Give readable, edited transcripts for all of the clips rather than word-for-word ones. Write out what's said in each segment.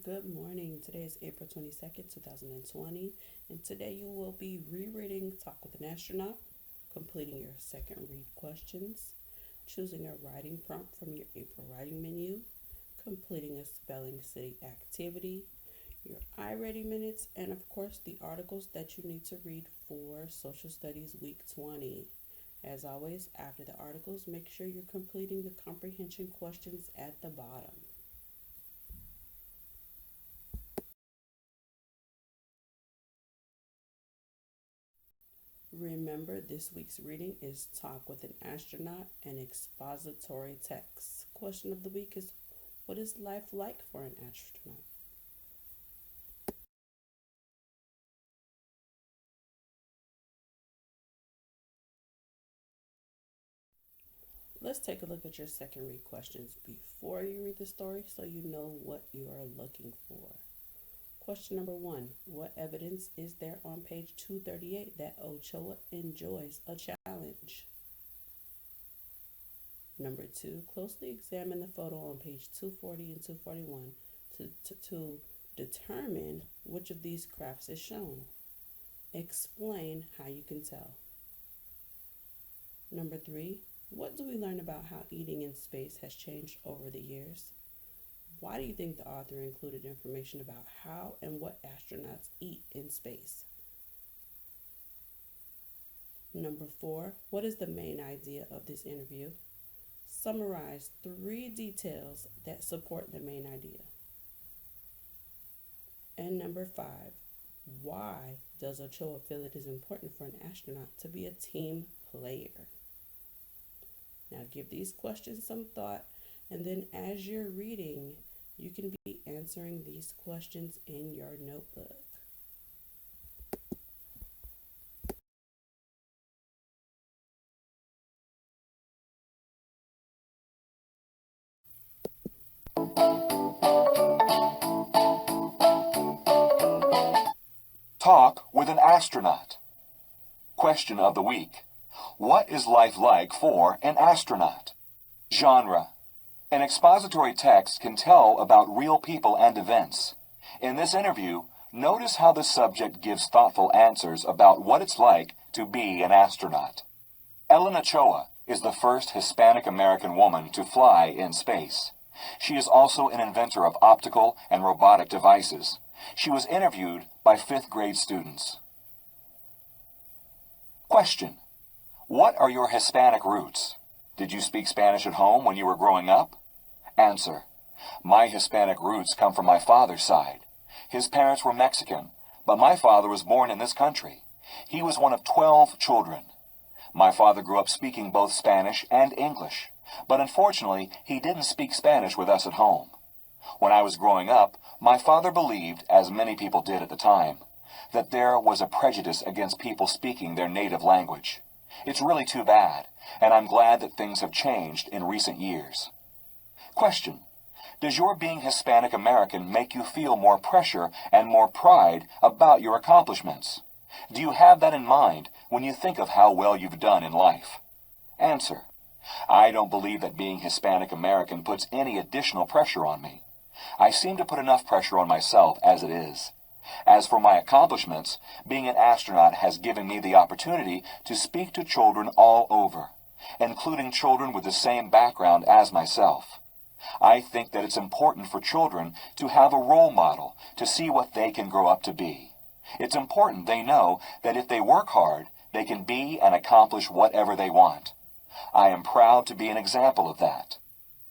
Good morning. Today is April 22nd, 2020, and today you will be rereading Talk with an Astronaut, completing your second read questions, choosing a writing prompt from your April writing menu, completing a spelling city activity, your iReady minutes, and of course the articles that you need to read for Social Studies Week 20. As always, after the articles, make sure you're completing the comprehension questions at the bottom. Remember, this week's reading is Talk with an Astronaut and Expository Text. Question of the week is, what is life like for an astronaut? Let's take a look at your second read questions before you read the story so you know what you are looking for. Question number one, what evidence is there on page 238 that Ochoa enjoys a challenge? Number two, closely examine the photo on page 240 and 241 to determine which of these crafts is shown. Explain how you can tell. Number three, what do we learn about how eating in space has changed over the years? Why do you think the author included information about how and what astronauts eat in space? Number four, what is the main idea of this interview? Summarize three details that support the main idea. And number five, why does Ochoa feel it is important for an astronaut to be a team player? Now give these questions some thought, and then as you're reading, you can be answering these questions in your notebook. Talk with an astronaut. Question of the week. What is life like for an astronaut? Genre. An expository text can tell about real people and events. In this interview, notice how the subject gives thoughtful answers about what it's like to be an astronaut. Ellen Ochoa is the first Hispanic American woman to fly in space. She is also an inventor of optical and robotic devices. She was interviewed by fifth grade students. Question. What are your Hispanic roots? Did you speak Spanish at home when you were growing up? Answer. My Hispanic roots come from my father's side. His parents were Mexican, but my father was born in this country. He was one of 12 children. My father grew up speaking both Spanish and English, but unfortunately, he didn't speak Spanish with us at home. When I was growing up, my father believed, as many people did at the time, that there was a prejudice against people speaking their native language. It's really too bad, and I'm glad that things have changed in recent years. Question. Does your being Hispanic American make you feel more pressure and more pride about your accomplishments? Do you have that in mind when you think of how well you've done in life? Answer. I don't believe that being Hispanic American puts any additional pressure on me. I seem to put enough pressure on myself as it is. As for my accomplishments, being an astronaut has given me the opportunity to speak to children all over, including children with the same background as myself. I think that it's important for children to have a role model to see what they can grow up to be. It's important they know that if they work hard, they can be and accomplish whatever they want. I am proud to be an example of that.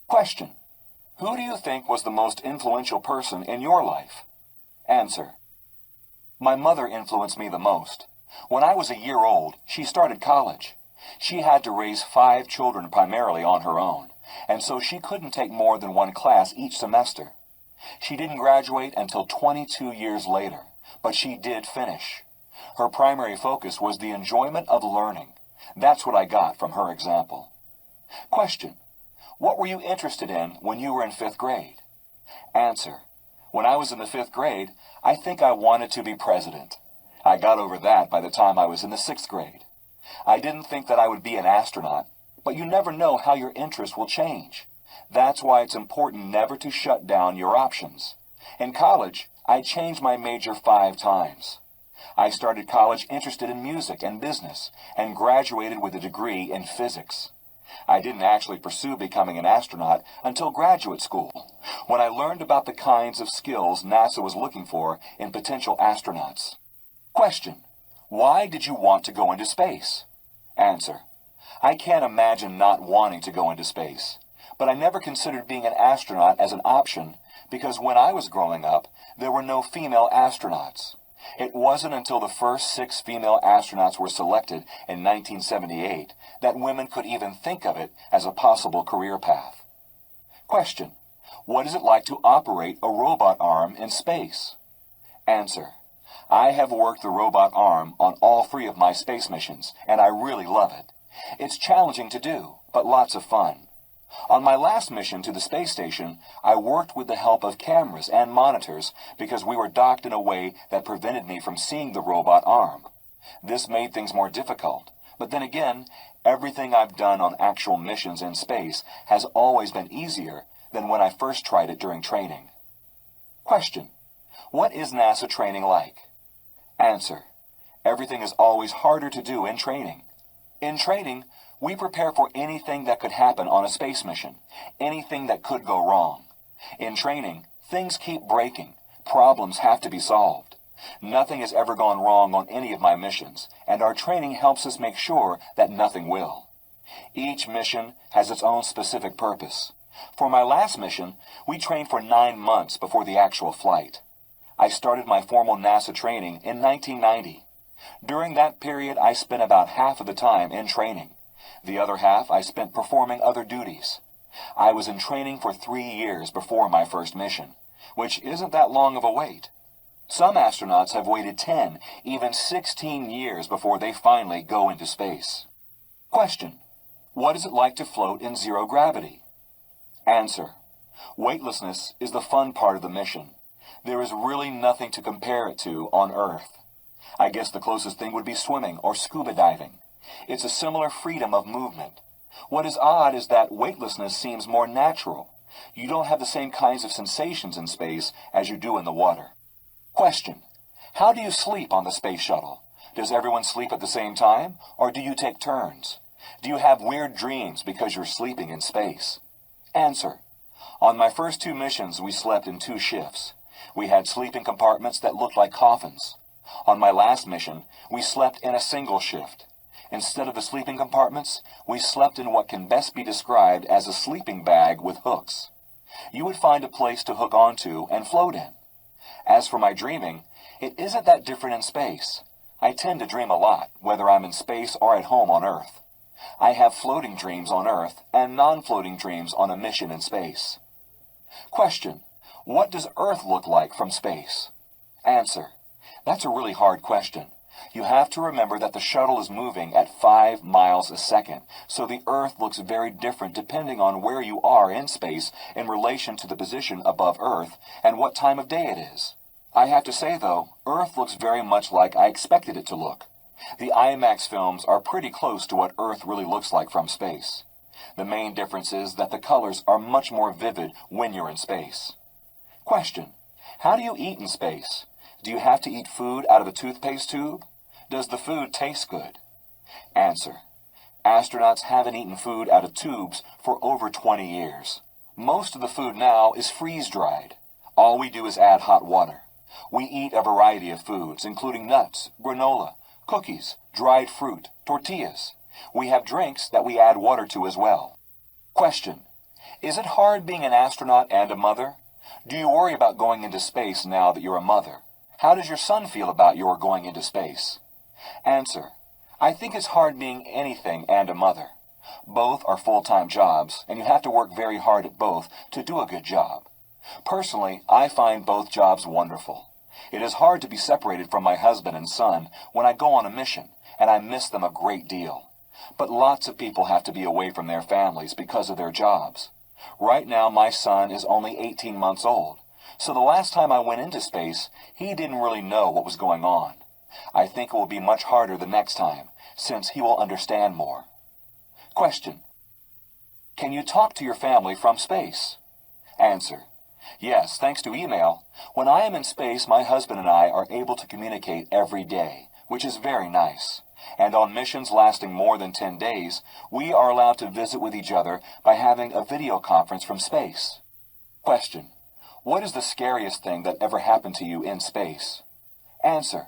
Question. Who do you think was the most influential person in your life? Answer. My mother influenced me the most. When I was a year old, she started college. She had to raise 5 children primarily on her own, and so she couldn't take more than one class each semester. She didn't graduate until 22 years later, but she did finish. Her primary focus was the enjoyment of learning. That's what I got from her example. Question. What were you interested in when you were in 5th grade? Answer. When I was in the 5th grade, I think I wanted to be president. I got over that by the time I was in the 6th grade. I didn't think that I would be an astronaut, but you never know how your interests will change. That's why it's important never to shut down your options. In college, I changed my major 5 times. I started college interested in music and business and graduated with a degree in physics. I didn't actually pursue becoming an astronaut until graduate school, when I learned about the kinds of skills NASA was looking for in potential astronauts. Question: why did you want to go into space? Answer: I can't imagine not wanting to go into space, but I never considered being an astronaut as an option because when I was growing up, there were no female astronauts. It wasn't until the first 6 female astronauts were selected in 1978 that women could even think of it as a possible career path. Question: what is it like to operate a robot arm in space? Answer: I have worked the robot arm on all 3 of my space missions, and I really love it. It's challenging to do, but lots of fun. On my last mission to the space station, I worked with the help of cameras and monitors because we were docked in a way that prevented me from seeing the robot arm. This made things more difficult, but then again, everything I've done on actual missions in space has always been easier than when I first tried it during training. Question: what is NASA training like? Answer: everything is always harder to do in training. In training, we prepare for anything that could happen on a space mission, anything that could go wrong. In training, things keep breaking. Problems have to be solved. Nothing has ever gone wrong on any of my missions, and our training helps us make sure that nothing will. Each mission has its own specific purpose. For my last mission, we trained for 9 months before the actual flight. I started my formal NASA training in 1990. During that period, I spent about half of the time in training. The other half I spent performing other duties. I was in training for 3 years before my first mission, which isn't that long of a wait. Some astronauts have waited 10, even 16 years before they finally go into space. Question: what is it like to float in zero gravity? Answer: weightlessness is the fun part of the mission. There is really nothing to compare it to on Earth. I guess the closest thing would be swimming or scuba diving. It's a similar freedom of movement. What is odd is that weightlessness seems more natural. You don't have the same kinds of sensations in space as you do in the water. Question: how do you sleep on the space shuttle? Does everyone sleep at the same time, or do you take turns? Do you have weird dreams because you're sleeping in space? Answer: on my first 2 missions, we slept in 2 shifts. We had sleeping compartments that looked like coffins. On my last mission, we slept in a single shift. Instead of the sleeping compartments, we slept in what can best be described as a sleeping bag with hooks. You would find a place to hook onto and float in. As for my dreaming, it isn't that different in space. I tend to dream a lot, whether I'm in space or at home on Earth. I have floating dreams on Earth and non-floating dreams on a mission in space. Question: what does Earth look like from space? Answer: that's a really hard question. You have to remember that the shuttle is moving at 5 miles a second, so the Earth looks very different depending on where you are in space in relation to the position above Earth and what time of day it is. I have to say, though, Earth looks very much like I expected it to look. The IMAX films are pretty close to what Earth really looks like from space. The main difference is that the colors are much more vivid when you're in space. Question: how do you eat in space? Do you have to eat food out of a toothpaste tube? Does the food taste good? Answer: astronauts haven't eaten food out of tubes for over 20 years. Most of the food now is freeze-dried. All we do is add hot water. We eat a variety of foods, including nuts, granola, cookies, dried fruit, tortillas. We have drinks that we add water to as well. Question: is it hard being an astronaut and a mother? Do you worry about going into space now that you're a mother? How does your son feel about your going into space? Answer: I think it's hard being anything and a mother. Both are full-time jobs, and you have to work very hard at both to do a good job. Personally, I find both jobs wonderful. It is hard to be separated from my husband and son when I go on a mission, and I miss them a great deal. But lots of people have to be away from their families because of their jobs. Right now, my son is only 18 months old, so the last time I went into space, he didn't really know what was going on. I think it will be much harder the next time, since he will understand more. Question: can you talk to your family from space? Answer: Yes, thanks to email. When I am in space, my husband and I are able to communicate every day, which is very nice. And on missions lasting more than 10 days, we are allowed to visit with each other by having a video conference from space. Question: what is the scariest thing that ever happened to you in space? Answer: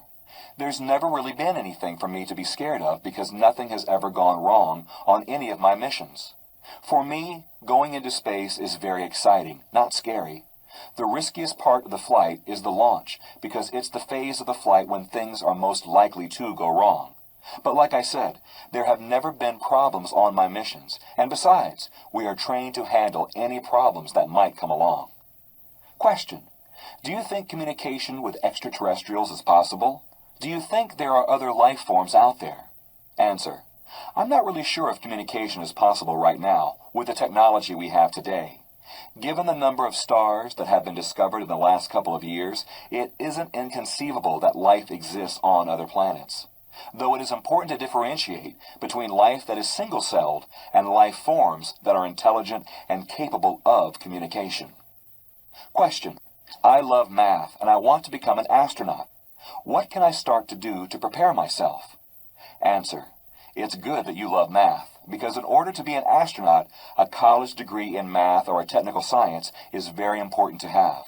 there's never really been anything for me to be scared of because nothing has ever gone wrong on any of my missions. For me, going into space is very exciting, not scary. The riskiest part of the flight is the launch because it's the phase of the flight when things are most likely to go wrong. But like I said, there have never been problems on my missions, and besides, we are trained to handle any problems that might come along. Question: do you think communication with extraterrestrials is possible? Do you think there are other life forms out there? Answer: I'm not really sure if communication is possible right now with the technology we have today. Given the number of stars that have been discovered in the last couple of years, it isn't inconceivable that life exists on other planets. Though it is important to differentiate between life that is single-celled and life forms that are intelligent and capable of communication. Question: I love math and I want to become an astronaut. What can I start to do to prepare myself? Answer: it's good that you love math, because in order to be an astronaut, a college degree in math or a technical science is very important to have.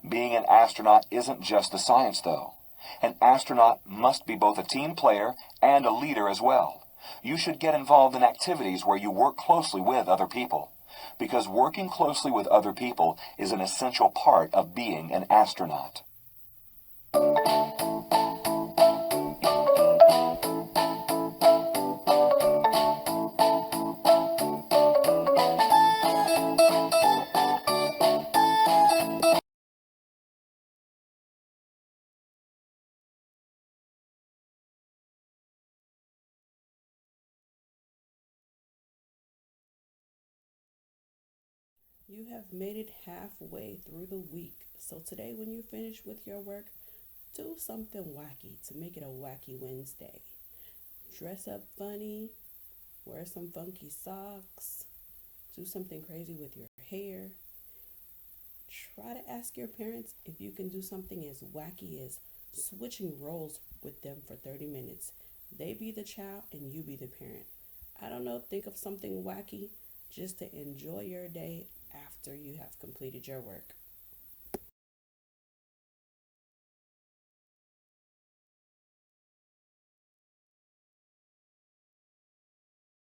Being an astronaut isn't just the science, though. An astronaut must be both a team player and a leader as well. You should get involved in activities where you work closely with other people, because working closely with other people is an essential part of being an astronaut. You have made it halfway through the week. So today when you finish with your work, do something wacky to make it a wacky Wednesday. Dress up funny, wear some funky socks, do something crazy with your hair. Try to ask your parents if you can do something as wacky as switching roles with them for 30 minutes. They be the child and you be the parent. I don't know, think of something wacky just to enjoy your day after you have completed your work.